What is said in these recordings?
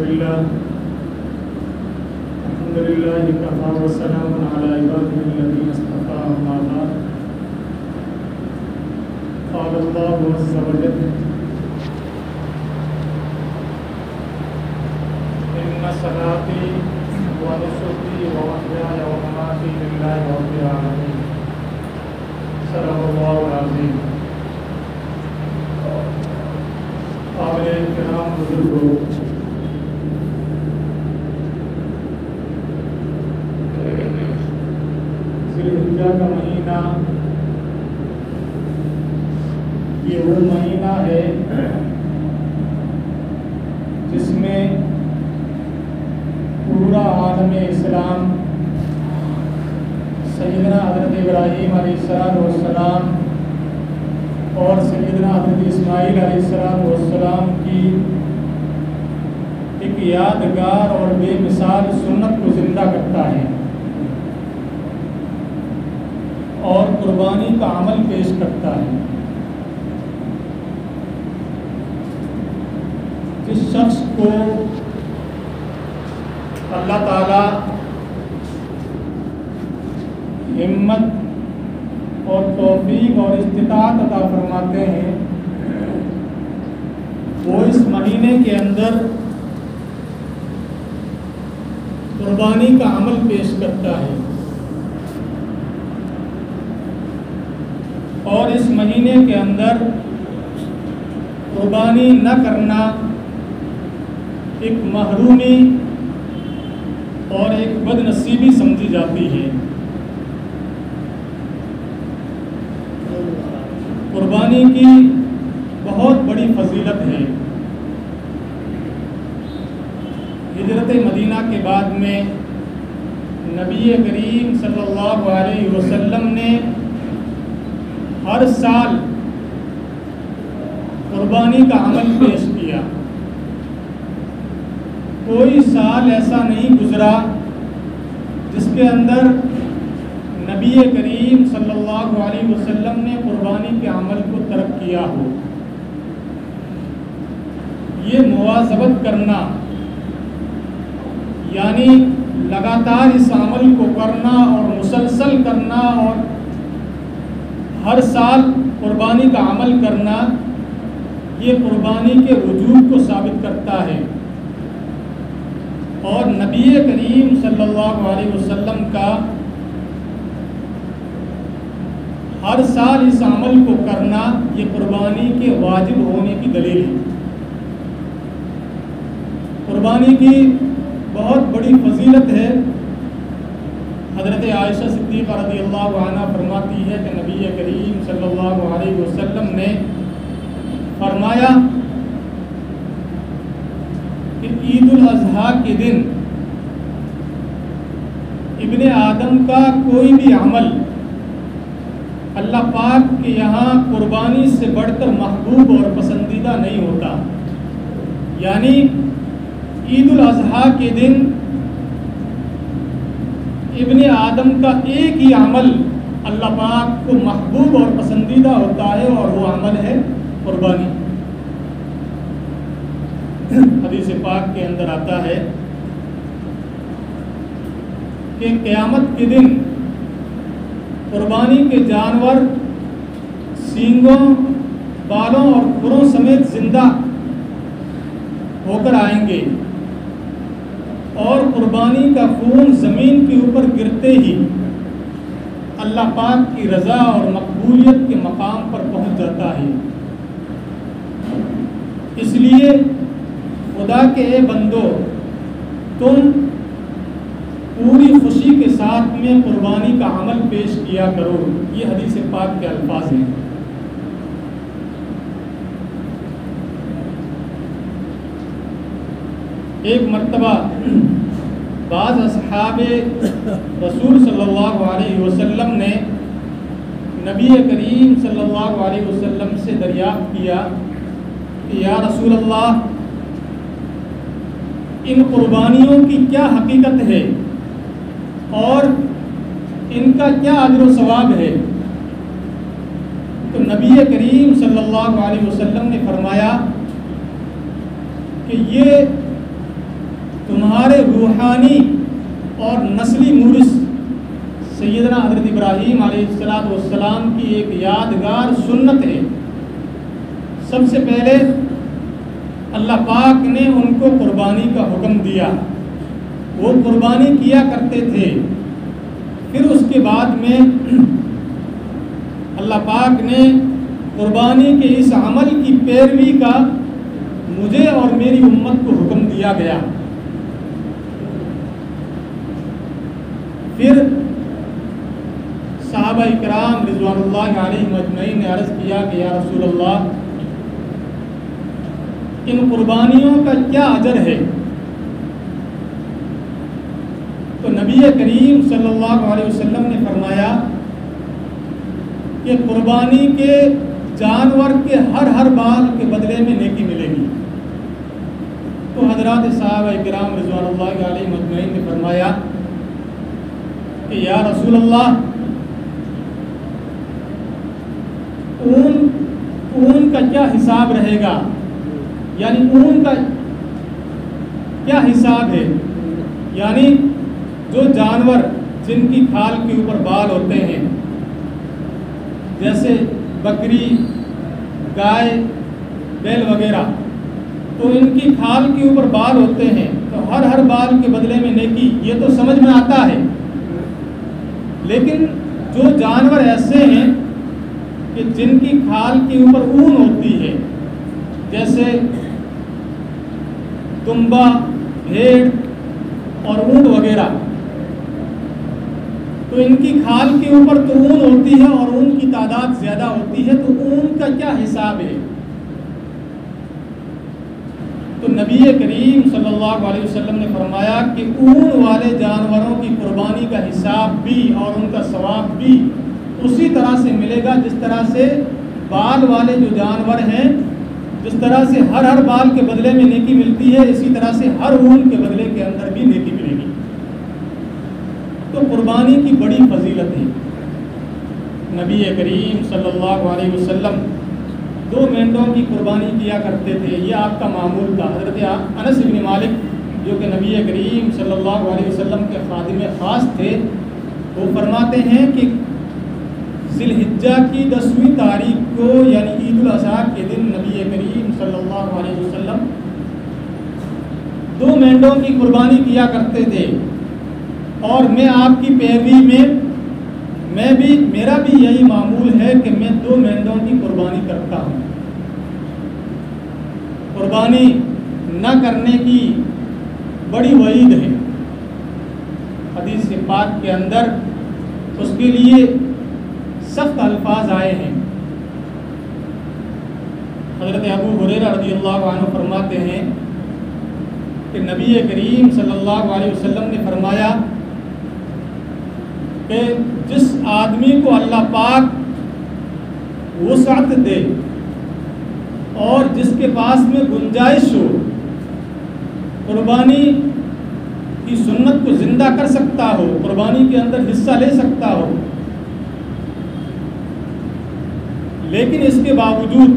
لله الحمد لله كفى وسلام على عباده الذين اصطفى أما بعد قال الله عز وجل إن صلاتي ونسكي ومحياي ومماتي لله رب العالمين صدق الله العظيم. قابل احترام بزرگوں، ذوالحجہ کا مہینہ یہ وہ مہینہ ہے جس میں پورا عالم اسلام سیدنا حضرت ابراہیم علیہ السلام اور سیدنا حضرت اسماعیل علیہ السلام کی ایک یادگار اور بے مثال سنت کو زندہ کرتا ہے اور قربانی کا عمل پیش کرتا ہے. جس شخص کو اللہ تعالی ہمت اور توفیق اور استطاعت عطا فرماتے ہیں، وہ اس مہینے کے اندر قربانی کا عمل پیش کرتا ہے اور اس مہینے کے اندر قربانی نہ کرنا ایک محرومی اور ایک بد نصیبی سمجھی جاتی ہے. قربانی کی بہت بڑی فضیلت ہے. ہجرت مدینہ کے بعد میں نبی کریم صلی اللہ علیہ وسلم نے ہر سال قربانی کا عمل پیش کیا. کوئی سال ایسا نہیں گزرا جس کے اندر نبی کریم صلی اللہ علیہ وسلم نے قربانی کے عمل کو ترک کیا ہو. یہ مواظبت کرنا یعنی لگاتار اس عمل کو کرنا اور مسلسل کرنا اور ہر سال قربانی کا عمل کرنا، یہ قربانی کے وجوب کو ثابت کرتا ہے اور نبی کریم صلی اللہ علیہ وسلم کا ہر سال اس عمل کو کرنا یہ قربانی کے واجب ہونے کی دلیل ہے. قربانی کی بہت بڑی فضیلت ہے. حضرت عائشہ صدیقہ رضی اللہ عنہ فرماتی ہے کہ نبی کریم صلی اللہ علیہ وسلم نے فرمایا کہ عید الاضحیٰ کے دن ابن آدم کا کوئی بھی عمل اللہ پاک کے یہاں قربانی سے بڑھ کر محبوب اور پسندیدہ نہیں ہوتا. یعنی عید الاضحیٰ کے دن ابن آدم کا ایک ہی عمل اللہ پاک کو محبوب اور پسندیدہ ہوتا ہے اور وہ عمل ہے قربانی. حدیث پاک کے اندر آتا ہے کہ قیامت کے دن قربانی کے جانور سینگوں، بالوں اور کھروں سمیت زندہ ہو کر آئیں گے اور قربانی کا خون زمین کے اوپر گرتے ہی اللہ پاک کی رضا اور مقبولیت کے مقام پر پہنچ جاتا ہے. اس لیے خدا کے اے بندو، تم پوری خوشی کے ساتھ میں قربانی کا عمل پیش کیا کرو. یہ حدیث پاک کے الفاظ ہیں. ایک مرتبہ بعض اصحاب رسول صلی اللہ علیہ وسلم نے نبی کریم صلی اللہ علیہ وسلم سے دریافت کیا کہ یا رسول اللہ، ان قربانیوں کی کیا حقیقت ہے اور ان کا کیا اجر و ثواب ہے؟ تو نبی کریم صلی اللہ علیہ وسلم نے فرمایا کہ یہ تمہارے روحانی اور نسلی مورث سیدنا حضرت ابراہیم علیہ السلام کی ایک یادگار سنت ہے۔ سب سے پہلے اللہ پاک نے ان کو قربانی کا حکم دیا، وہ قربانی کیا کرتے تھے۔ پھر اس کے بعد میں اللہ پاک نے قربانی کے اس عمل کی پیروی کا مجھے اور میری امت کو حکم دیا گیا۔ پھر صحابہ اکرام رضوان اللہ علیہم اجمعین نے عرض کیا کہ یا رسول اللہ، ان قربانیوں کا کیا اجر ہے؟ تو نبی کریم صلی اللہ علیہ وسلم نے فرمایا کہ قربانی کے جانور کے ہر بال کے بدلے میں نیکی ملے گی۔ تو حضرات صحابہ کرام رضوان اللہ علیہم اجمعین نے فرمایا کہ یا رسول اللہ، اون کا کیا حساب رہے گا؟ یعنی اون کا کیا حساب ہے؟ یعنی جو جانور جن کی کھال کے اوپر بال ہوتے ہیں، جیسے بکری، گائے، بیل وغیرہ، تو ان کی کھال کے اوپر بال ہوتے ہیں، تو ہر بال کے بدلے میں نیکی، یہ تو سمجھ میں آتا ہے۔ لیکن جو جانور ایسے ہیں کہ جن کی کھال کے اوپر اون ہوتی ہے، جیسے دمبا، بھیڑ اور اونٹ وغیرہ، تو ان کی کھال کے اوپر تو اون ہوتی ہے اور اون کی تعداد زیادہ ہوتی ہے، تو اون کا کیا حساب ہے؟ تو نبی کریم صلی اللہ علیہ وسلم نے فرمایا کہ اون والے جانوروں کی قربانی کا حساب بھی اور ان کا ثواب بھی اسی طرح سے ملے گا جس طرح سے بال والے جو جانور ہیں، جس طرح سے ہر بال کے بدلے میں نیکی ملتی ہے، اسی طرح سے ہر اون کے بدلے کے اندر بھی نیکی ملے گی۔ تو قربانی کی بڑی فضیلت ہے۔ نبی کریم صلی اللہ علیہ وسلم 2 مینڈوں کی قربانی کیا کرتے تھے، یہ آپ کا معمول تھا۔ حضرت انس بن مالک جو کہ نبی کریم صلی اللہ علیہ وسلم کے خادم خاص تھے، وہ فرماتے ہیں کہ ذی الحجہ کی 10ویں تاریخ کو یعنی عید الاضحیٰ کے دن نبی کریم صلی اللہ علیہ وسلم 2 مینڈوں کی قربانی کیا کرتے تھے، اور میں آپ کی پیروی میں میرا بھی یہی معمول ہے کہ میں 2 مینڈوں کی قربانی کرتا ہوں۔ قربانی نہ کرنے کی بڑی وعید ہے حدیث پاک کے اندر، اس کے لیے سخت الفاظ آئے ہیں۔ حضرت ابو ہریرہ رضی اللہ عنہ فرماتے ہیں کہ نبی کریم صلی اللہ علیہ وسلم نے فرمایا کہ جس آدمی کو اللہ پاک وسعت دے اور جس کے پاس میں گنجائش ہو، قربانی کی سنت کو زندہ کر سکتا ہو، قربانی کے اندر حصہ لے سکتا ہو، لیکن اس کے باوجود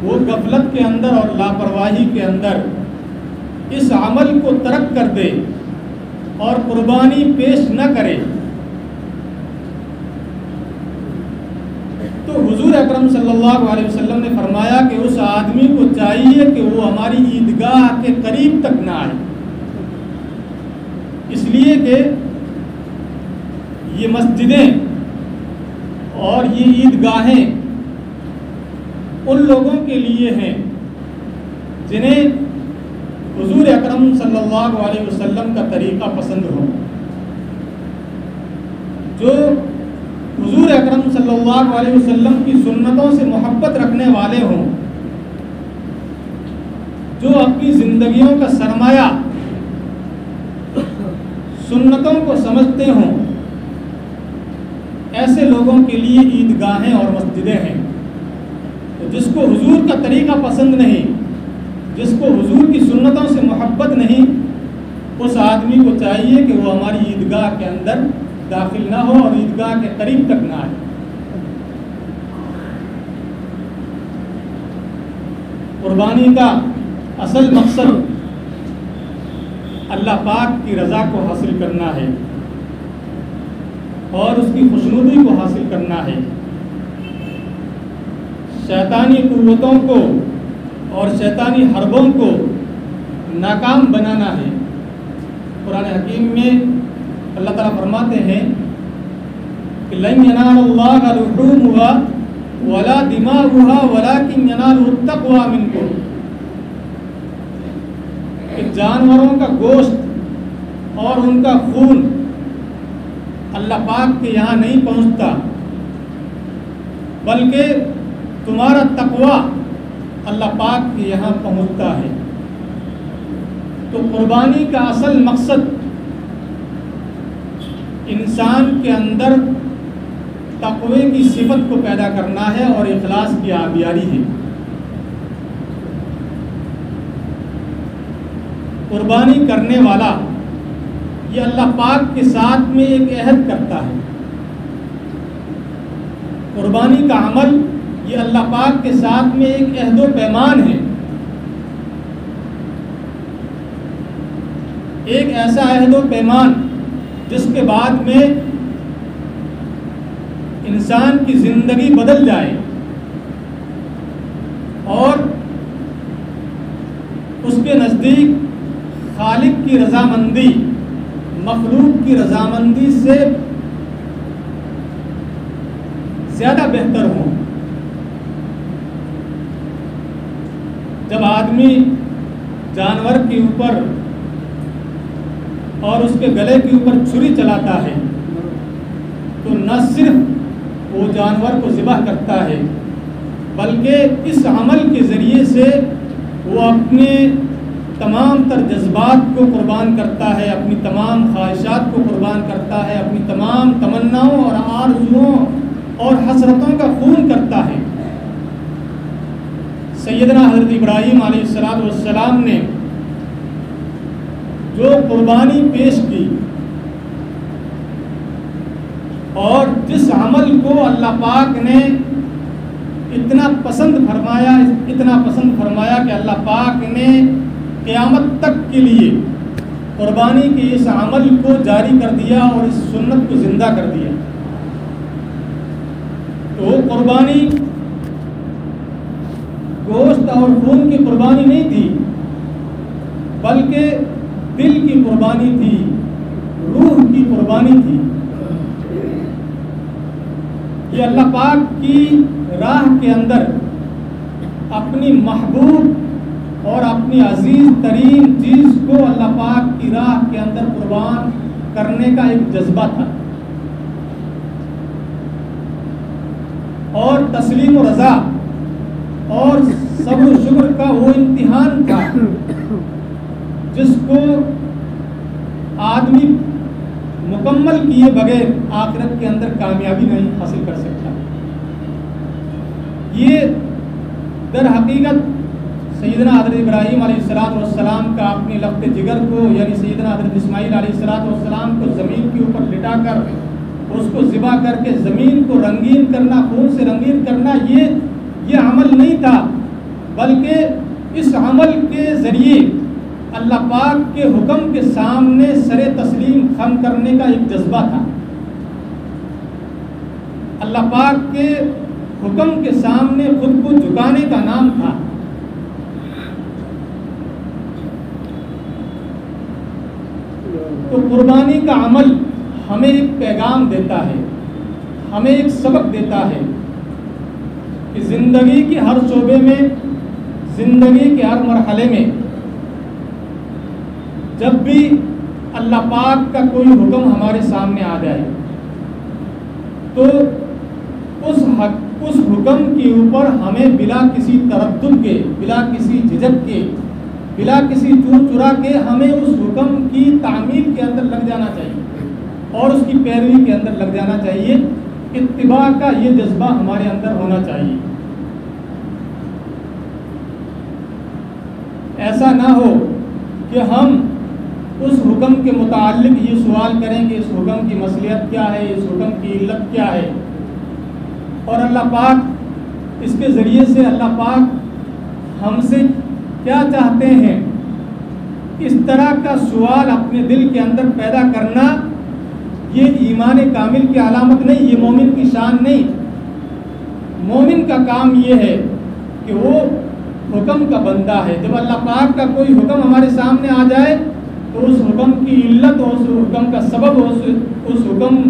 وہ غفلت کے اندر اور لاپرواہی کے اندر اس عمل کو ترک کر دے اور قربانی پیش نہ کرے، تو حضور اکرم صلی اللہ علیہ وسلم نے فرمایا کہ اس آدمی کو چاہیے کہ وہ ہماری عیدگاہ کے قریب تک نہ آئے، اس لیے کہ یہ مسجدیں اور یہ عیدگاہیں ان لوگوں کے لیے ہیں جنہیں حضور اکرم صلی اللہ علیہ وسلم کا طریقہ پسند ہو، جو حضور اکرم صلی اللہ علیہ وسلم کی سنتوں سے محبت رکھنے والے ہوں، جو اپنی زندگیوں کا سرمایہ سنتوں کو سمجھتے ہوں، ایسے لوگوں کے لیے عیدگاہیں اور مسجدیں ہیں۔ تو جس کو حضور کا طریقہ پسند نہیں، جس کو حضور کی سنتوں سے محبت نہیں، اس آدمی کو چاہیے کہ وہ ہماری عیدگاہ کے اندر داخل نہ ہو اور عیدگاہ کے قریب تک نہ آئے۔ قربانی کا اصل مقصد اللہ پاک کی رضا کو حاصل کرنا ہے اور اس کی خوشنودی کو حاصل کرنا ہے، شیطانی قوتوں کو اور شیطانی حربوں کو ناکام بنانا ہے۔ قرآن حکیم میں اللہ تعالیٰ فرماتے ہیں کہ لن ینال اللہ لحومها ولا دماؤها ولکن ینالہ التقوی منکم، کہ جانوروں کا گوشت اور ان کا خون اللہ پاک کے یہاں نہیں پہنچتا، بلکہ تمہارا تقوی اللہ پاک کے یہاں پہنچتا ہے۔ تو قربانی کا اصل مقصد انسان کے اندر تقوی کی صفت کو پیدا کرنا ہے اور اخلاص کی آبیاری ہے۔ قربانی کرنے والا یہ اللہ پاک کے ساتھ میں ایک عہد کرتا ہے، قربانی کا عمل یہ اللہ پاک کے ساتھ میں ایک عہد و پیمان ہے، ایک ایسا عہد و پیمان جس کے بعد میں انسان کی زندگی بدل جائے اور اس کے نزدیک خالق کی رضامندی مخلوق کی رضامندی سے زیادہ بہتر ہو۔ جب آدمی جانور کے اوپر اور اس کے گلے کے اوپر چھری چلاتا ہے تو نہ صرف وہ جانور کو ذبح کرتا ہے بلکہ اس عمل کے ذریعے سے وہ اپنے تمام تر جذبات کو قربان کرتا ہے، اپنی تمام خواہشات کو قربان کرتا ہے، اپنی تمام تمناؤں اور آرزوؤں اور حسرتوں کا خون کرتا ہے۔ سیدنا حضرت ابراہیم علیہ السلام نے جو قربانی پیش کی اور جس عمل کو اللہ پاک نے اتنا پسند فرمایا کہ اللہ پاک نے قیامت تک کے لیے قربانی کے اس عمل کو جاری کر دیا اور اس سنت کو زندہ کر دیا۔ تو قربانی گوشت اور خون کی قربانی نہیں تھی بلکہ دل کی قربانی تھی، روح کی قربانی تھی۔ یہ اللہ پاک کی راہ کے اندر اپنی محبوب اور اپنی عزیز ترین چیز کو اللہ پاک کی راہ کے اندر قربان کرنے کا ایک جذبہ تھا، اور تسلیم و رضا اور صبر و شکر کا وہ امتحان تھا جس کو آدمی مکمل کیے بغیر آخرت کے اندر کامیابی نہیں حاصل کر سکتا۔ یہ در حقیقت سیدنا حضرت ابراہیم علیہ السلام کا اپنی لخت جگر کو یعنی سیدنا حضرت اسماعیل علیہ السلام کو زمین کے اوپر لٹا کر اس کو ذبح کر کے زمین کو رنگین کرنا، خون سے رنگین کرنا، یہ عمل نہیں تھا، بلکہ اس عمل کے ذریعے اللہ پاک کے حکم کے سامنے سر تسلیم خم کرنے کا ایک جذبہ تھا، اللہ پاک کے حکم کے سامنے خود کو جھکانے کا نام تھا۔ تو قربانی کا عمل ہمیں ایک پیغام دیتا ہے، ہمیں ایک سبق دیتا ہے کہ زندگی کے ہر شعبے میں، زندگی کے ہر مرحلے میں جب بھی اللہ پاک کا کوئی حکم ہمارے سامنے آ جائے تو اس حکم کے اوپر ہمیں بلا کسی تردد کے، بلا کسی جھجک کے، بلا کسی چور چرا کے ہمیں اس حکم کی تعمیل کے اندر لگ جانا چاہیے اور اس کی پیروی کے اندر لگ جانا چاہیے۔ اتباع کا یہ جذبہ ہمارے اندر ہونا چاہیے۔ ایسا نہ ہو کہ ہم اس حکم کے متعلق یہ سوال کریں کہ اس حکم کی مصلحت کیا ہے، اس حکم کی علت کیا ہے، اور اللہ پاک اس کے ذریعے سے اللہ پاک ہم سے کیا چاہتے ہیں اس طرح کا سوال اپنے دل کے اندر پیدا کرنا یہ ایمان کامل کی علامت نہیں، یہ مومن کی شان نہیں۔ مومن کا کام یہ ہے کہ وہ حکم کا بندہ ہے۔ جب اللہ پاک کا کوئی حکم ہمارے سامنے آ جائے تو اس حکم کی علت اور اس حکم کا سبب اور اس حکم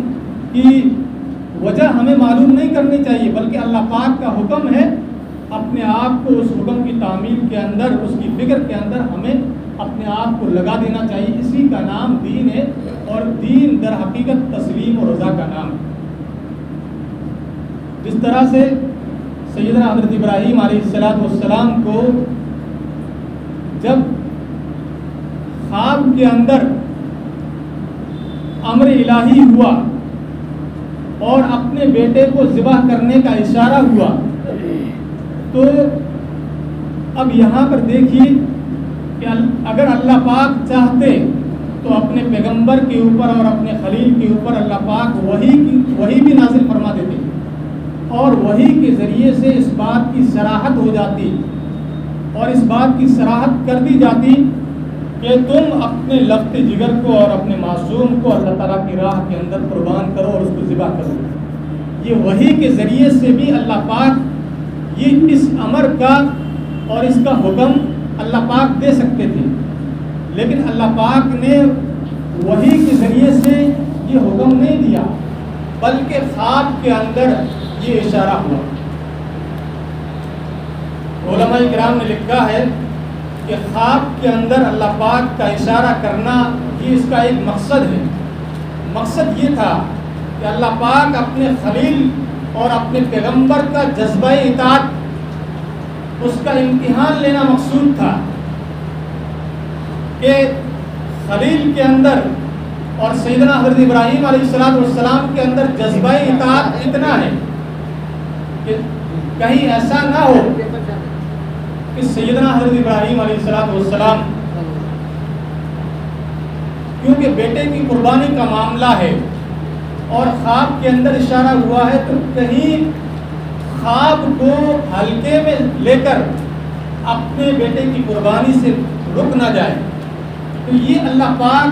کی وجہ ہمیں معلوم نہیں کرنی چاہیے، بلکہ اللہ پاک کا حکم ہے، اپنے آپ کو اس حکم کی تعمیل کے اندر، اس کی فکر کے اندر ہمیں اپنے آپ کو لگا دینا چاہیے۔ اسی کا نام دین ہے، اور دین در حقیقت تسلیم و رضا کا نام ہے۔ جس طرح سے سیدنا حضرت ابراہیم علیہ السلام کو جب خواب کے اندر امر الہی ہوا اور اپنے بیٹے کو ذبح کرنے کا اشارہ ہوا، تو اب یہاں پر دیکھیے کہ اگر اللہ پاک چاہتے تو اپنے پیغمبر کے اوپر اور اپنے خلیل کے اوپر اللہ پاک وحی بھی نازل فرما دیتے، اور وحی کے ذریعے سے اس بات کی صراحت ہو جاتی اور اس بات کی صراحت کر دی جاتی کہ تم اپنے لفظ جگر کو اور اپنے معصوم کو اللہ تعالیٰ کی راہ کے اندر قربان کرو اور اس کو ذبح کرو۔ یہ وحی کے ذریعے سے بھی اللہ پاک یہ اس امر کا اور اس کا حکم اللہ پاک دے سکتے تھے، لیکن اللہ پاک نے وحی کے ذریعے سے یہ حکم نہیں دیا، بلکہ خواب کے اندر یہ اشارہ ہوا۔ علماء کرام نے لکھا ہے کہ خواب کے اندر اللہ پاک کا اشارہ کرنا یہ اس کا ایک مقصد ہے۔ مقصد یہ تھا کہ اللہ پاک اپنے خلیل اور اپنے پیغمبر کا جذبہ اطاعت، اس کا امتحان لینا مقصود تھا کہ خلیل کے اندر اور سیدنا حضرت ابراہیم علیہ السلام کے اندر جذبہ اطاعت اتنا ہے کہ کہیں ایسا نہ ہو کہ سیدنا حضرت ابراہیم علیہ السلام کیونکہ بیٹے کی قربانی کا معاملہ ہے اور خواب کے اندر اشارہ ہوا ہے، تو کہیں خواب کو ہلکے میں لے کر اپنے بیٹے کی قربانی سے رک نہ جائے۔ تو یہ اللہ پاک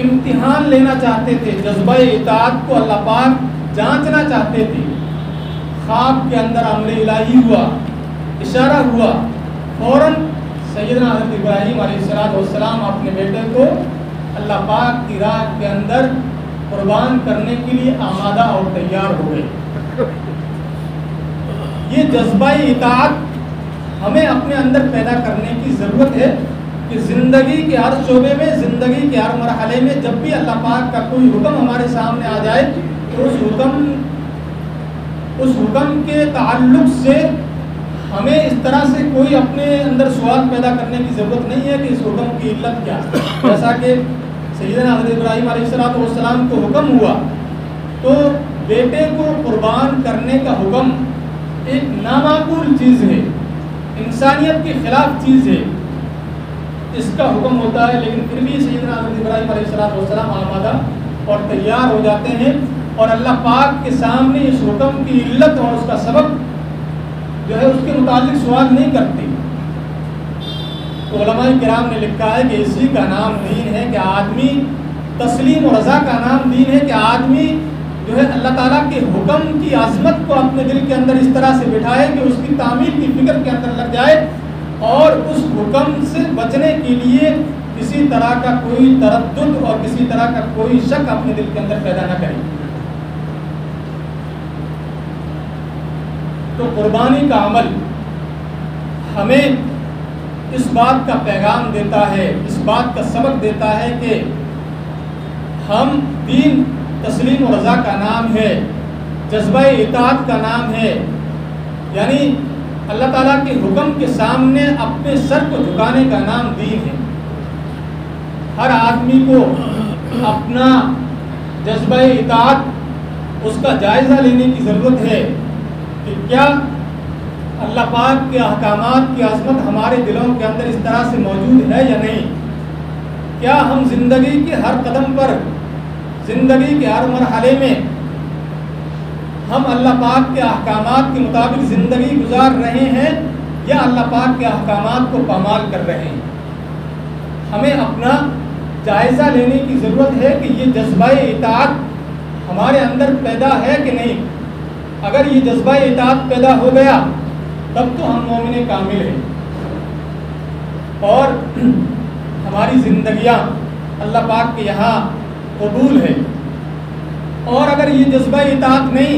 امتحان لینا چاہتے تھے، جذبہ اطاعت کو اللہ پاک جانچنا چاہتے تھے۔ خواب کے اندر امر الہی ہوا، اشارہ ہوا، فوراً سیدنا حضرت ابراہیم علیہ السلام اپنے بیٹے کو اللہ پاک کی راہ کے اندر قربان کرنے کے لیے آمادہ اور تیار ہو گئے۔ یہ جذبہ اطاعت ہمیں اپنے اندر پیدا کرنے کی ضرورت ہے کہ زندگی کے ہر شعبے میں، زندگی کے ہر مرحلے میں جب بھی اللہ پاک کا کوئی حکم ہمارے سامنے آ جائے تو اس حکم کے تعلق سے ہمیں اس طرح سے کوئی اپنے اندر سوال پیدا کرنے کی ضرورت نہیں ہے کہ اس حکم کی علت کیا ہے۔ جیسا کہ سیدنا حضرت ابراہیم علیہ السلام کو حکم ہوا تو بیٹے کو قربان کرنے کا حکم ایک نامعقول چیز ہے، انسانیت کے خلاف چیز ہے، اس کا حکم ہوتا ہے، لیکن پھر بھی سیدنا حضرت ابراہیم علیہ السلام آمادہ اور تیار ہو جاتے ہیں اور اللہ پاک کے سامنے اس حکم کی علت اور اس کا سبب جو ہے اس کے متعلق سوال نہیں کرتے۔ تو علماء کرام نے لکھا ہے کہ اسی کا نام دین ہے کہ آدمی تسلیم و رضا کا نام دین ہے کہ آدمی جو ہے اللہ تعالیٰ کے حکم کی عظمت کو اپنے دل کے اندر اس طرح سے بٹھائے کہ اس کی تعمیل کی فکر کے اندر لگ جائے اور اس حکم سے بچنے کے لیے کسی طرح کا کوئی تردد اور کسی طرح کا کوئی شک اپنے دل کے اندر پیدا نہ کرے۔ تو قربانی کا عمل ہمیں اس بات کا پیغام دیتا ہے، اس بات کا سبق دیتا ہے کہ ہم دین تسلیم و رضا کا نام ہے، جذبہ اطاعت کا نام ہے، یعنی اللہ تعالیٰ کے حکم کے سامنے اپنے سر کو جھکانے کا نام دین ہے۔ ہر آدمی کو اپنا جذبہ اطاعت اس کا جائزہ لینے کی ضرورت ہے کہ کیا اللہ پاک کے احکامات کی عظمت ہمارے دلوں کے اندر اس طرح سے موجود ہے یا نہیں؟ کیا ہم زندگی کے ہر قدم پر، زندگی کے ہر مرحلے میں ہم اللہ پاک کے احکامات کے مطابق زندگی گزار رہے ہیں یا اللہ پاک کے احکامات کو پامال کر رہے ہیں؟ ہمیں اپنا جائزہ لینے کی ضرورت ہے کہ یہ جذبہ اطاعت ہمارے اندر پیدا ہے کہ نہیں. اگر یہ جذبہ اطاعت پیدا ہو گیا تب تو ہم مومن کامل ہیں اور ہماری زندگیاں اللہ پاک کے یہاں قبول ہے. اور اگر یہ جذبہ اطاعت نہیں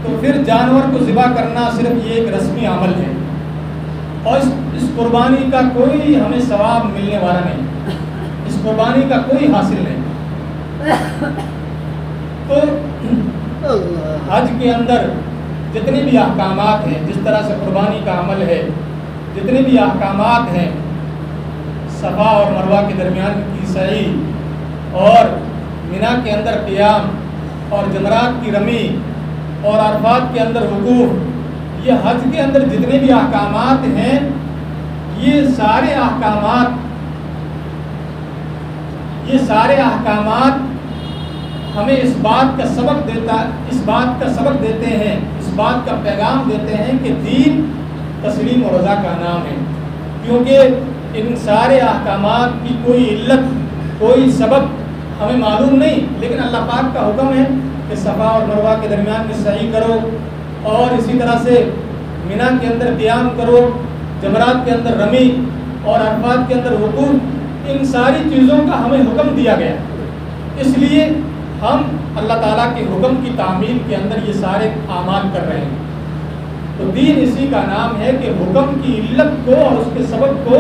تو پھر جانور کو ذبح کرنا صرف یہ ایک رسمی عمل ہے اور اس قربانی کا کوئی ہمیں ثواب ملنے والا نہیں, اس قربانی کا کوئی حاصل نہیں. تو حج کے اندر جتنے بھی احکامات ہیں, جس طرح سے قربانی کا عمل ہے, جتنے بھی احکامات ہیں, صفا اور مروہ کے درمیان کی سعی اور مینا کے اندر قیام اور جمرات کی رمی اور عرفات کے اندر وقوف, یہ حج کے اندر جتنے بھی احکامات ہیں, یہ سارے احکامات ہمیں اس بات کا سبق دیتے ہیں, اس بات کا پیغام دیتے ہیں کہ دین تسلیم و رضا کا نام ہے. کیونکہ ان سارے احکامات کی کوئی علت, کوئی سبب ہمیں معلوم نہیں, لیکن اللہ پاک کا حکم ہے کہ صفا اور مروہ کے درمیان میں سعی کرو اور اسی طرح سے مینا کے اندر قیام کرو, جمرات کے اندر رمی اور عرفات کے اندر وقوف. ان ساری چیزوں کا ہمیں حکم دیا گیا, اس لیے ہم اللہ تعالیٰ کے حکم کی تعمیل کے اندر یہ سارے اعمال کر رہے ہیں. تو دین اسی کا نام ہے کہ حکم کی علت کو اور اس کے سبب کو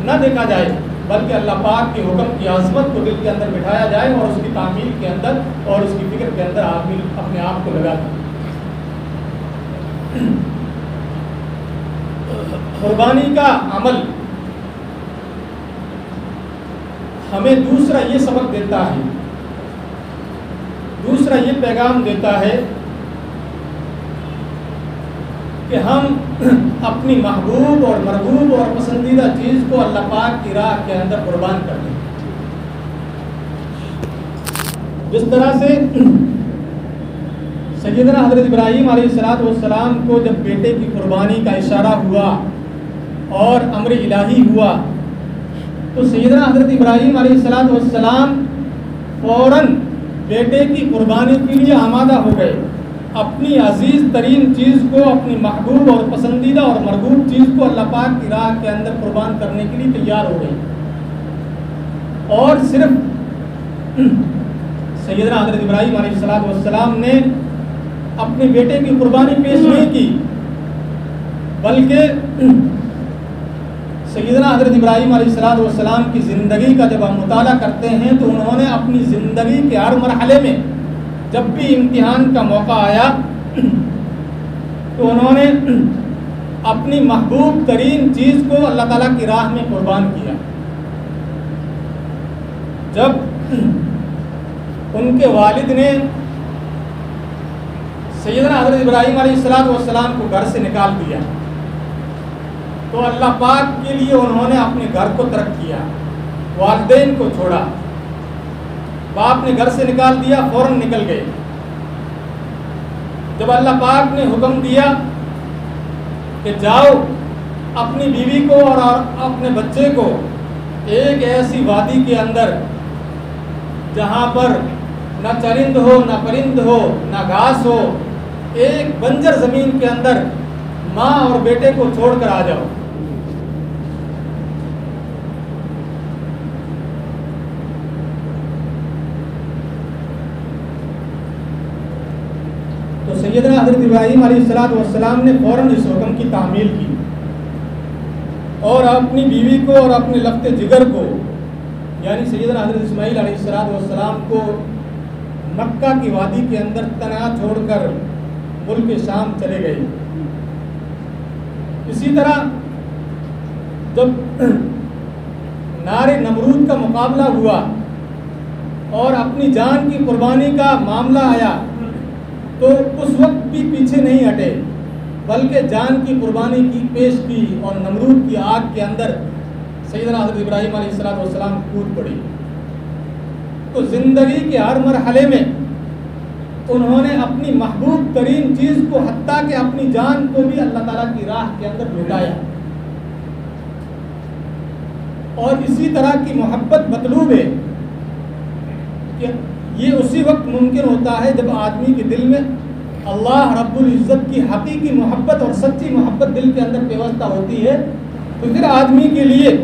نہ دیکھا جائے, بلکہ اللہ پاک کے حکم کی عظمت کو دل کے اندر بٹھایا جائے اور اس کی تعمیل کے اندر اور اس کی فکر کے اندر آدمی اپنے آپ کو لگا دے. قربانی کا عمل ہمیں دوسرا یہ سبق دیتا ہے, دوسرا یہ پیغام دیتا ہے کہ ہم اپنی محبوب اور مرغوب اور پسندیدہ چیز کو اللہ پاک کی راہ کے اندر قربان کر دیں. جس طرح سے سیدنا حضرت ابراہیم علیہ السلام کو جب بیٹے کی قربانی کا اشارہ ہوا اور امر الہی ہوا تو سیدنا حضرت ابراہیم علیہ السلام فوراً بیٹے کی قربانی کے لیے آمادہ ہو گئے. اپنی عزیز ترین چیز کو, اپنی محبوب اور پسندیدہ اور مرغوب چیز کو اللہ پاک کی راہ کے اندر قربان کرنے کے لیے تیار ہو گئی. اور صرف سیدنا حضرت ابراہیم علیہ السلام نے اپنے بیٹے کی قربانی پیش نہیں کی, بلکہ سیدنا حضرت ابراہیم علیہ السلام کی زندگی کا جب ہم مطالعہ کرتے ہیں تو انہوں نے اپنی زندگی کے ہر مرحلے میں جب بھی امتحان کا موقع آیا تو انہوں نے اپنی محبوب ترین چیز کو اللہ تعالیٰ کی راہ میں قربان کیا. جب ان کے والد نے سیدنا حضرت ابراہیم علیہ السلام کو گھر سے نکال دیا تو اللہ پاک کے لیے انہوں نے اپنے گھر کو ترک کیا, والدین کو چھوڑا. باپ نے گھر سے نکال دیا, فوراً نکل گئے. جب اللہ پاک نے حکم دیا کہ جاؤ اپنی بیوی کو اور اپنے بچے کو ایک ایسی وادی کے اندر جہاں پر نہ چرند ہو, نہ پرند ہو, نہ گھاس ہو, ایک بنجر زمین کے اندر ماں اور بیٹے کو چھوڑ کر آ جاؤ. تو سیدنا حضرت ابراہیم علیہ السلام نے فوراً اس حکم کی تعمیل کی اور اپنی بیوی کو اور اپنے لفت جگر کو یعنی سیدنا حضرت اسماعیل علیہ السلام کو مکہ کی وادی کے اندر تنہا چھوڑ کر ملک شام چلے گئے. اسی طرح جب نار نمرود کا مقابلہ ہوا اور اپنی جان کی قربانی کا معاملہ آیا تو اس وقت بھی پیچھے نہیں ہٹے بلکہ جان کی قربانی کی پیش کی اور نمرود کی آگ کے اندر سیدنا حضرت ابراہیم علیہ السلام کود پڑی. تو زندگی کے ہر مرحلے میں انہوں نے اپنی محبوب ترین چیز کو حتیٰ کہ اپنی جان کو بھی اللہ تعالیٰ کی راہ کے اندر لٹایا اور اسی طرح کی محبت مطلوب ہے کہ یہ اسی وقت ممکن ہوتا ہے جب آدمی کے دل میں اللہ رب العزت کی حقیقی محبت اور سچی محبت دل کے اندر پیوستہ ہوتی ہے، تو پھر آدمی کے لیے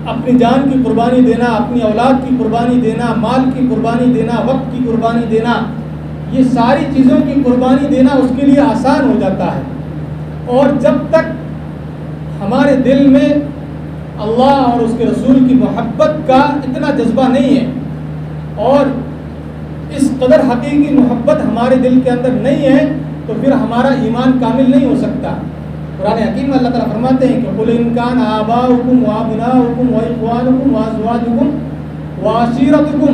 اپنی جان کی قربانی دینا، اپنی اولاد کی قربانی دینا، مال کی قربانی دینا، وقت کی قربانی دینا، یہ ساری چیزوں کی قربانی دینا اس کے لیے آسان ہو جاتا ہے۔ اور جب تک ہمارے دل میں اللہ اور اس کے رسول کی محبت کا اتنا جذبہ نہیں ہے اور اس قدر حقیقی محبت ہمارے دل کے اندر نہیں ہے، تو پھر ہمارا ایمان کامل نہیں ہو سکتا۔ قرآن حکیم میں اللہ تعالیٰ فرماتے ہیں کہ قُلْ إِنْ كَانَ آبَاؤُكُمْ وَأَبْنَاؤُكُمْ وَإِخْوَانُكُمْ وَأَزْوَاجُكُمْ وَعَشِيرَتُكُمْ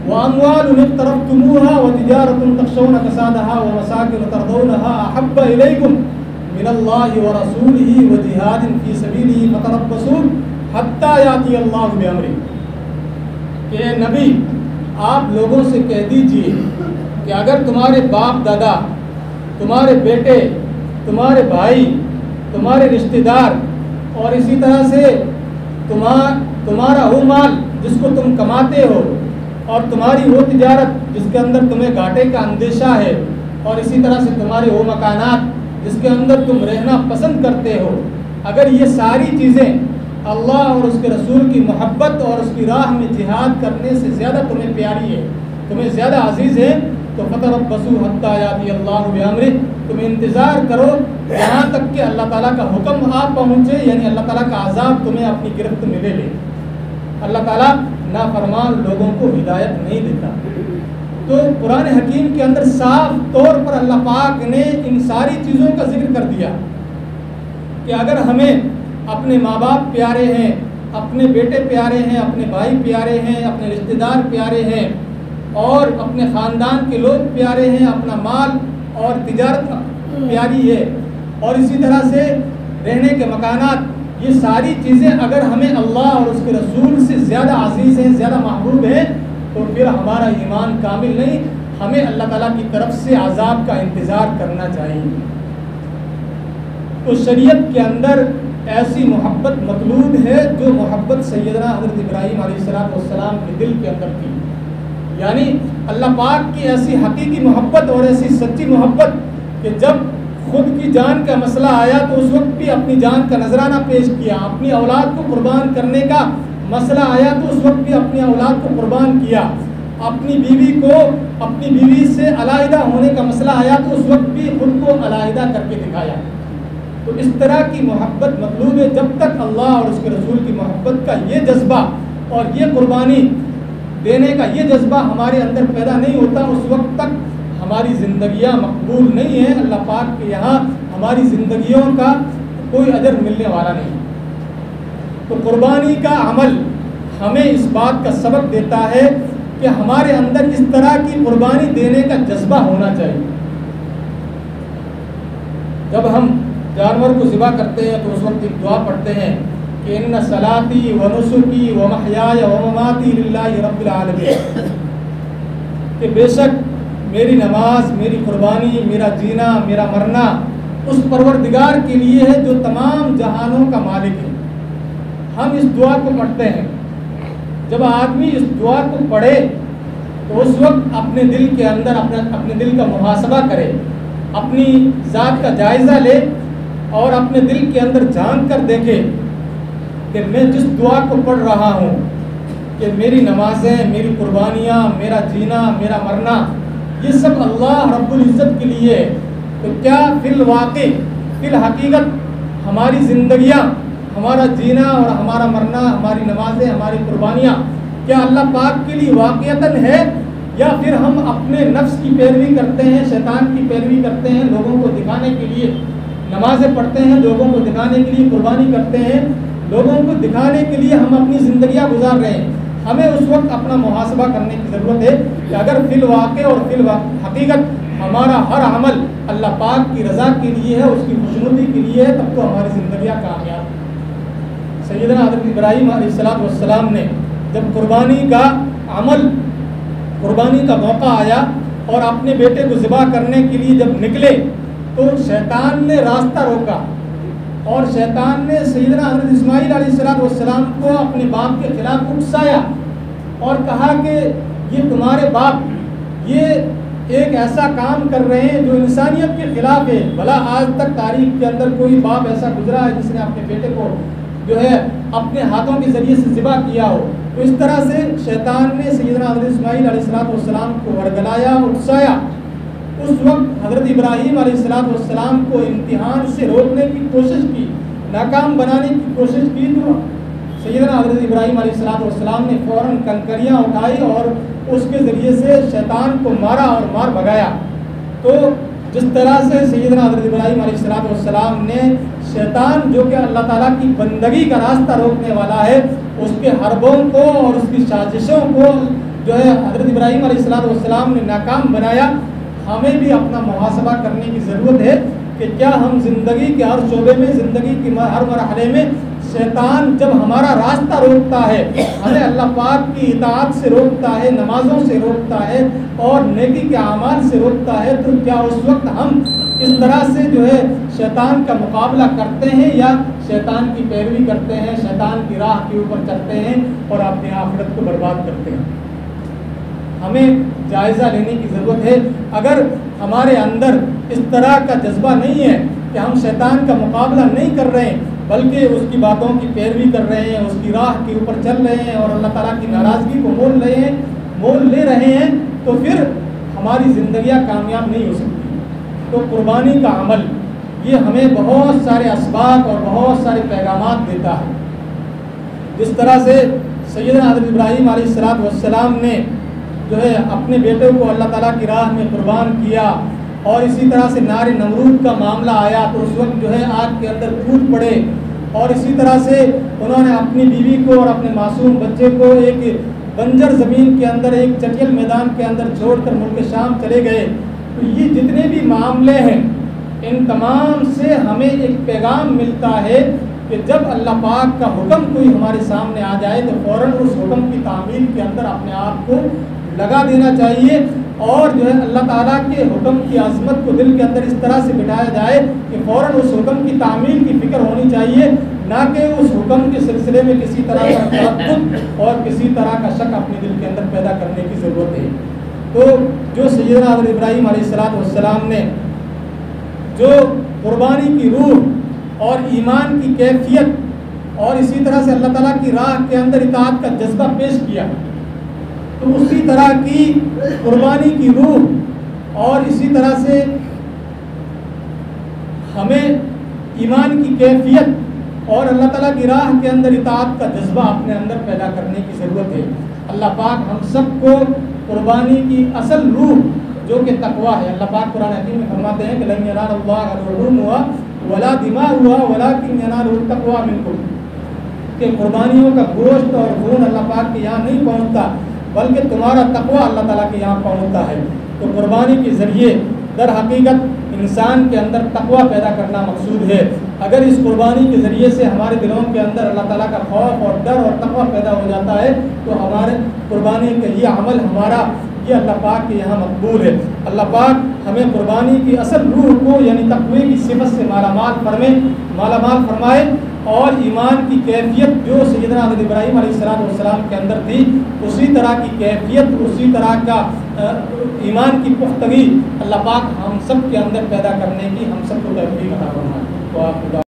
وَأَمْوَالٌ اقْتَرَفْتُمُوهَا وَتِجَارَةٌ تَخْشَوْنَ كَسَادَهَا وَمَسَاكِنُ تَرْضَوْنَهَا أَحَبَّ إِلَيْكُمْ مِنَ اللَّهِ وَرَسُولِهِ وَجِهَادٍ فِي سَبِيلِهِ فَتَرَبَّصُوا حَتَّى يَأْتِيَ اللَّهُ بِأَمْرِهِ کہ اے نبی آپ لوگوں سے کہہ دیجئے کہ اگر تمہارے باپ دادا، تمہارے بیٹے، تمہارے بھائی، تمہارے رشتہ دار اور اسی طرح سے تمہارا وہ مال جس کو تم کماتے ہو اور تمہاری وہ تجارت جس کے اندر تمہیں گھاٹے کا اندیشہ ہے اور اسی طرح سے تمہارے وہ مکانات جس کے اندر تم رہنا پسند کرتے ہو، اگر یہ ساری چیزیں اللہ اور اس کے رسول کی محبت اور اس کی راہ میں جہاد کرنے سے زیادہ تمہیں پیاری ہے، تمہیں زیادہ عزیز ہے، تو فتربصوا حتی یاتی اللہ بامرہ، تم انتظار کرو یہاں تک کہ اللہ تعالیٰ کا حکم آپ پہنچے، یعنی اللہ تعالیٰ کا عذاب تمہیں اپنی گرفت میں لے لے۔ اللہ تعالیٰ نافرمان لوگوں کو ہدایت نہیں دیتا۔ تو قرآن حکیم کے اندر صاف طور پر اللہ پاک نے ان ساری چیزوں کا ذکر کر دیا کہ اگر ہمیں اپنے ماں باپ پیارے ہیں، اپنے بیٹے پیارے ہیں، اپنے بھائی پیارے ہیں، اپنے رشتہ دار پیارے ہیں اور اپنے خاندان کے لوگ پیارے ہیں، اپنا مال اور تجارت پیاری ہے اور اسی طرح سے رہنے کے مکانات، یہ ساری چیزیں اگر ہمیں اللہ اور اس کے رسول سے زیادہ عزیز ہیں، زیادہ محبوب ہیں، تو پھر ہمارا ایمان کامل نہیں، ہمیں اللہ تعالیٰ کی طرف سے عذاب کا انتظار کرنا چاہیے۔ تو شریعت کے اندر ایسی محبت مطلوب ہے جو محبت سیدنا حضرت ابراہیم علیہ السلام کے دل کے اندر تھی، یعنی اللہ پاک کی ایسی حقیقی محبت اور ایسی سچی محبت کہ جب خود کی جان کا مسئلہ آیا تو اس وقت بھی اپنی جان کا نذرانہ پیش کیا، اپنی اولاد کو قربان کرنے کا مسئلہ آیا تو اس وقت بھی اپنی اولاد کو قربان کیا، اپنی بیوی سے علیحدہ ہونے کا مسئلہ آیا تو اس وقت بھی خود کو علیحدہ کر کے دکھایا۔ تو اس طرح کی محبت مطلوب ہے۔ جب تک اللہ اور اس کے رسول کی محبت کا یہ جذبہ اور یہ قربانی دینے کا یہ جذبہ ہمارے اندر پیدا نہیں ہوتا، اس وقت تک ہماری زندگیاں مقبول نہیں ہیں، اللہ پاک کے یہاں ہماری زندگیوں کا کوئی اجر ملنے والا نہیں۔ تو قربانی کا عمل ہمیں اس بات کا سبق دیتا ہے کہ ہمارے اندر اس طرح کی قربانی دینے کا جذبہ ہونا چاہیے۔ جب ہم جانور کو ذبح کرتے ہیں تو اس وقت ایک دعا پڑھتے ہیں کہ ان صلاتی و نسکی و محیای و مماتی للہ رب العالمین، کہ بے شک میری نماز، میری قربانی، میرا جینا، میرا مرنا اس پروردگار کے لیے ہے جو تمام جہانوں کا مالک ہے۔ ہم اس دعا کو پڑھتے ہیں، جب آدمی اس دعا کو پڑھے تو اس وقت اپنے دل کے اندر اپنے دل کا محاسبہ کرے، اپنی ذات کا جائزہ لے اور اپنے دل کے اندر جھانک کر دیکھے کہ میں جس دعا کو پڑھ رہا ہوں کہ میری نمازیں، میری قربانیاں، میرا جینا، میرا مرنا، یہ سب اللہ رب العزت کے لیے ہے، تو کیا فی الواقع، فی الحقیقت ہماری زندگیاں، ہمارا جینا اور ہمارا مرنا، ہماری نمازیں، ہماری قربانیاں کیا اللہ پاک کے لیے واقعتاً ہے، یا پھر ہم اپنے نفس کی پیروی کرتے ہیں، شیطان کی پیروی کرتے ہیں، لوگوں کو دکھانے کے لیے نمازیں پڑھتے ہیں، لوگوں کو دکھانے کے لیے قربانی کرتے ہیں، لوگوں کو دکھانے کے لیے ہم اپنی زندگیاں گزار رہے ہیں۔ ہمیں اس وقت اپنا محاسبہ کرنے کی ضرورت ہے کہ اگر فی الواقع اور فی الحقیقت ہمارا ہر عمل اللہ پاک کی رضا کے لیے ہے، اس کی خوشنودی کے لیے ہے، تب تو ہماری زندگیاں کامیاب ہیں۔ سیدنا حضرت ابراہیم علیہ السلام نے جب قربانی کا موقع آیا اور اپنے بیٹے کو ذبح کرنے کے لیے جب نکلے تو شیطان نے راستہ روکا اور شیطان نے سیدنا حضرت اسماعیل علیہ السلام کو اپنے باپ کے خلاف اکسایا اور کہا کہ یہ تمہارے باپ یہ ایک ایسا کام کر رہے ہیں جو انسانیت کے خلاف ہے، بھلا آج تک تاریخ کے اندر کوئی باپ ایسا گزرا ہے جس نے اپنے بیٹے کو جو ہے اپنے ہاتھوں کے ذریعے سے ذبح کیا ہو؟ تو اس طرح سے شیطان نے سیدنا حضرت اسماعیل علیہ السلام کو ورگلایا، اکسایا۔ اس وقت حضرت ابراہیم علیہ السلام کو امتحان سے روکنے کی کوشش کی، ناکام بنانے کی کوشش کی، تو سیدنا حضرت ابراہیم علیہ السلام نے فوراً کنکریاں اٹھائی اور اس کے ذریعے سے شیطان کو مارا اور مار بھگایا۔ تو جس طرح سے سیدنا حضرت ابراہیم علیہ السلام نے شیطان جو کہ اللہ تعالیٰ کی بندگی کا راستہ روکنے والا ہے، اس کے حربوں کو اور اس کی سازشوں کو جو ہے حضرت ابراہیم علیہ السلام نے ناکام بنایا۔ ہمیں بھی اپنا محاسبہ کرنے کی ضرورت ہے کہ کیا ہم زندگی کے ہر شعبے میں، زندگی کے ہر مرحلے میں شیطان جب ہمارا راستہ روکتا ہے، ہمیں اللہ پاک کی اطاعت سے روکتا ہے، نمازوں سے روکتا ہے اور نیکی کے اعمال سے روکتا ہے، تو کیا اس وقت ہم اس طرح سے جو ہے شیطان کا مقابلہ کرتے ہیں یا شیطان کی پیروی کرتے ہیں، شیطان کی راہ کے اوپر چلتے ہیں اور اپنی آخرت کو برباد کرتے ہیں؟ ہمیں جائزہ لینے کی ضرورت ہے۔ اگر ہمارے اندر اس طرح کا جذبہ نہیں ہے کہ ہم شیطان کا مقابلہ نہیں کر رہے ہیں بلکہ اس کی باتوں کی پیروی کر رہے ہیں، اس کی راہ کے اوپر چل رہے ہیں اور اللہ تعالیٰ کی ناراضگی کو مول لے رہے ہیں، تو پھر ہماری زندگیاں کامیاب نہیں ہو سکتی۔ تو قربانی کا عمل یہ ہمیں بہت سارے اسباق اور بہت سارے پیغامات دیتا ہے۔ جس طرح سے سیدنا حضرت ابراہیم علیہ السلام نے جو ہے اپنے بیٹے کو اللہ تعالیٰ کی راہ میں قربان کیا، اور اسی طرح سے نار نمرود کا معاملہ آیا تو اس وقت جو ہے آگ کے اندر کود پڑے، اور اسی طرح سے انہوں نے اپنی بیوی کو اور اپنے معصوم بچے کو ایک بنجر زمین کے اندر، ایک چٹیل میدان کے اندر چھوڑ کر ملک شام چلے گئے۔ تو یہ جتنے بھی معاملے ہیں ان تمام سے ہمیں ایک پیغام ملتا ہے کہ جب اللہ پاک کا حکم کوئی ہمارے سامنے آ جائے تو فوراً اس حکم کی تعمیل کے اندر اپنے آپ کو لگا دینا چاہیے، اور جو ہے اللہ تعالیٰ کے حکم کی عظمت کو دل کے اندر اس طرح سے بٹھایا جائے کہ فوراً اس حکم کی تعمیل کی فکر ہونی چاہیے، نہ کہ اس حکم کے سلسلے میں کسی طرح کا تردد اور کسی طرح کا شک اپنے دل کے اندر پیدا کرنے کی ضرورت ہے۔ تو جو سیدنا حضرت ابراہیم علیہ السلام نے جو قربانی کی روح اور ایمان کی کیفیت اور اسی طرح سے اللہ تعالیٰ کی راہ کے اندر اطاعت کا جذبہ پیش کیا، تو اسی طرح کی قربانی کی روح اور اسی طرح سے ہمیں ایمان کی کیفیت اور اللہ تعالیٰ کی راہ کے اندر اطاعت کا جذبہ اپنے اندر پیدا کرنے کی ضرورت ہے۔ اللہ پاک ہم سب کو قربانی کی اصل روح جو کہ تقویٰ ہے، اللہ پاک قرآن حکیم میں فرماتے ہیں کہ لن ینال اللہ لحومها ولا دماؤها ولکن ینالہ التقویٰ منکم، کہ قربانیوں کا گوشت اور خون اللہ پاک کے یہاں نہیں پہنچتا بلکہ تمہارا تقویٰ اللہ تعالیٰ کے یہاں پہنچتا ہے۔ تو قربانی کے ذریعے در حقیقت انسان کے اندر تقویٰ پیدا کرنا مقصود ہے۔ اگر اس قربانی کے ذریعے سے ہمارے دلوں کے اندر اللہ تعالیٰ کا خوف اور ڈر اور تقویٰ پیدا ہو جاتا ہے تو ہمارے قربانی کا یہ عمل ہمارا یہ اللہ پاک کے یہاں مقبول ہے۔ اللہ پاک ہمیں قربانی کی اصل روح کو یعنی تقوی کی صفت سے مالا مال فرمائے، اور ایمان کی کیفیت جو سیدنا حضرت ابراہیم علیہ السلام کے اندر تھی اسی طرح کی کیفیت، اسی طرح کا ایمان کی پختگی اللہ پاک ہم سب کے اندر پیدا کرنے کی ہم سب کو توفیق عطا فرمائے۔ تو آپ